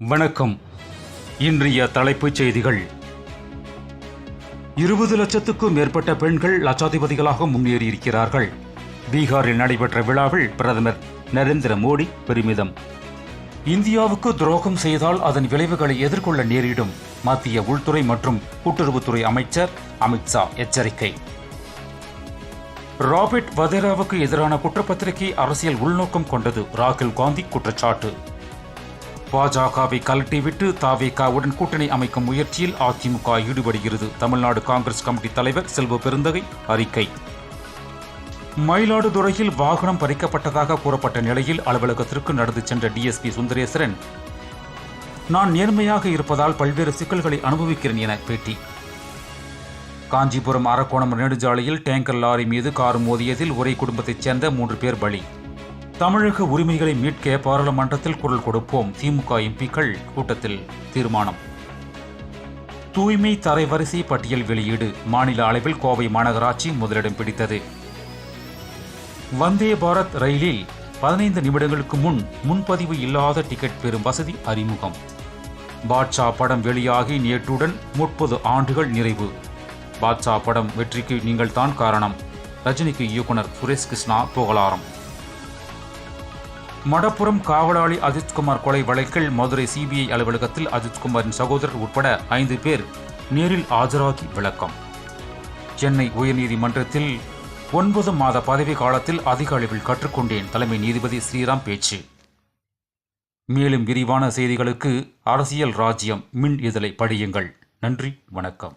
வணக்கம். இன்றைய தலைப்புச் செய்திகள். 20 லட்சத்துக்கும் மேற்பட்ட பெண்கள் லட்சாதிபதிகளாக முன்னேறியிருக்கிறார்கள். பீகாரில் நடைபெற்ற விழாவில் பிரதமர் நரேந்திர மோடி பெருமிதம். இந்தியாவுக்கு துரோகம் செய்தால் அதன் விளைவுகளை எதிர்கொள்ள நேரிடும் மத்திய உள்துறை மற்றும் கூட்டுறவுத்துறை அமைச்சர் அமித்ஷா எச்சரிக்கை. ராபர்ட் வதேராவுக்கு எதிரான குற்றப்பத்திரிகை அரசியல் உள்நோக்கம் கொண்டது ராகுல் காந்தி குற்றச்சாட்டு. பாஜகவை கலட்டிவிட்டு தவேகாவுடன் கூட்டணி அமைக்கும் முயற்சியில் அதிமுக ஈடுபடுகிறது. தமிழ்நாடு காங்கிரஸ் கமிட்டி தலைவர் செல்வ பெருந்தகை அறிக்கை. மயிலாடுதுறையில் வாகனம் பறிக்கப்பட்டதாக கூறப்பட்ட நிலையில் அலுவலகத்திற்கு நடந்து சென்ற டிஎஸ்பி சுந்தரேசரன், நான் நேர்மையாக இருப்பதால் பல்வேறு சிக்கல்களை அனுபவிக்கிறேன் என பேட்டி. காஞ்சிபுரம் அரக்கோணம் நெடுஞ்சாலையில் டேங்கர் லாரி மீது கார் மோதியதில் ஒரே குடும்பத்தைச் சேர்ந்த 3 பேர் பலி. தமிழக உரிமைகளை மீட்க பாராளுமன்றத்தில் குரல் கொடுப்போம். திமுக எம்பிக்கள் கூட்டத்தில் தீர்மானம். தூய்மை தரைவரிசை பட்டியல் வெளியீடு. மாநில அளவில் கோவை மாநகராட்சி முதலிடம் பிடித்தது. வந்தே பாரத் ரயிலில் 15 நிமிடங்களுக்கு முன்பதிவு இல்லாத டிக்கெட் பெறும் வசதி அறிமுகம். பாட்ஷா படம் வெளியாகி நேற்றுடன் 30 ஆண்டுகள் நிறைவு. பாட்ஷா படம் வெற்றிக்கு நீங்கள் தான் காரணம். ரஜினிக்கு இயக்குனர் சுரேஷ் கிருஷ்ணா புகழாரம். மடப்புரம் காவலாளி அஜித்குமார் கொலை வழக்கில் மதுரை சிபிஐ அலுவலகத்தில் அஜித்குமாரின் சகோதரர் உட்பட 5 பேர் நேரில் ஆஜராகி விளக்கம். சென்னை உயர்நீதிமன்றத்தில் 9 மாத பதவி காலத்தில் அதிக அளவில் கற்றுக்கொண்டேன். தலைமை நீதிபதி ஸ்ரீராம் பேச்சு. மேலும் விரிவான செய்திகளுக்கு அரசியல் ராஜ்யம் மின் இதழை படியுங்கள். நன்றி, வணக்கம்.